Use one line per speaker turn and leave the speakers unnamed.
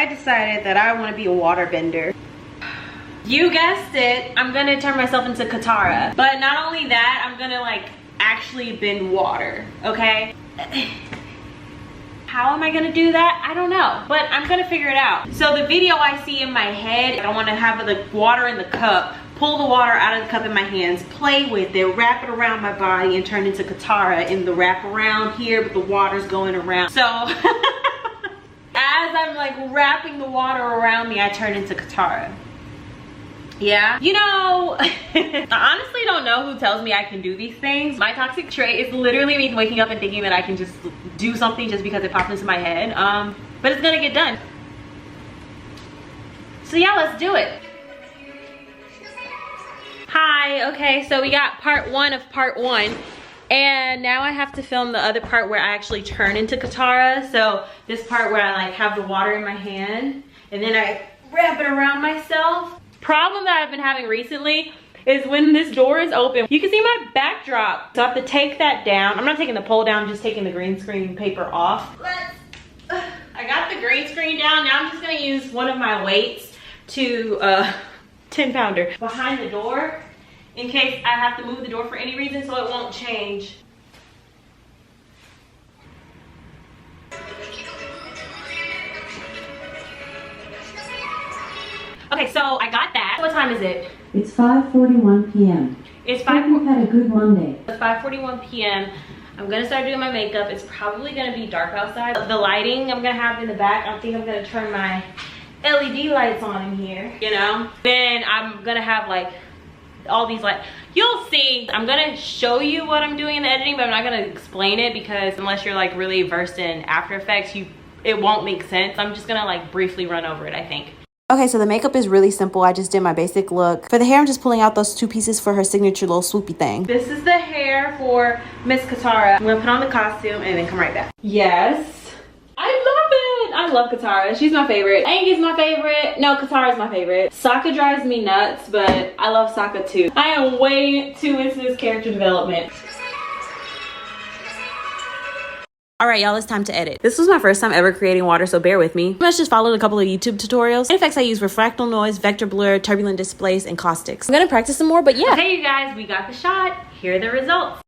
I decided that I want to be a water bender. You guessed it, I'm gonna turn myself into KATARA. But not only that, I'm gonna like actually bend water, okay? How am I gonna do that? I don't know, but I'm gonna figure it out. So the video I see in my head, I wanna have the water in the cup, pull the water out of the cup in my hands, play with it, wrap it around my body and turn into KATARA in the wrap around here, but the water's going around. So as I'm like wrapping the water around me, I turn into KATARA. Yeah, you know, I honestly don't know who tells me I can do these things. My toxic trait is literally me waking up and thinking that I can just do something just because it popped into my head. But it's gonna get done. So yeah, let's do it. Hi, okay, so we got part 1 of part 1. And now I have to film the other part where I actually turn into KATARA. So this part where I like have the water in my hand and then I wrap it around myself. Problem that I've been having recently is when this door is open, you can see my backdrop. So I have to take that down. I'm not taking the pole down, I'm just taking the green screen paper off. I got the green screen down. Now I'm just gonna use one of my weights to 10-pounder behind the door in case I have to move the door for any reason so it won't change. Okay, so I got that. What time is it?
It's 5:41 p.m.
It's
Hope you've had a good Monday.
It's 5:41 p.m. I'm gonna start doing my makeup. It's probably gonna be dark outside. The lighting I'm gonna have in the back, I think I'm gonna turn my LED lights on in here, you know? Then I'm gonna have like all these lights. You'll see. I'm gonna show you what I'm doing in the editing, but I'm not gonna explain it because unless you're like really versed in After Effects, it won't make sense. I'm just gonna like briefly run over it, I think.
Okay, so the makeup is really simple. I just did my basic look. For the hair, I'm just pulling out those 2 pieces for her signature little swoopy thing.
This is the hair for Miss KATARA. I'm gonna put on the costume and then come right back. Yes, I love it. I love KATARA. She's my favorite. Aang is my favorite. No, KATARA is my favorite. Sokka drives me nuts, but I love Sokka too. I am way too into this character development.
All right, y'all, it's time to edit. This was my first time ever creating water, so bear with me. I just followed a couple of YouTube tutorials. In effects, I use refractal noise, vector blur, turbulent displace, and caustics. I'm gonna practice some more, but yeah.
Okay, you guys, we got the shot. Here are the results.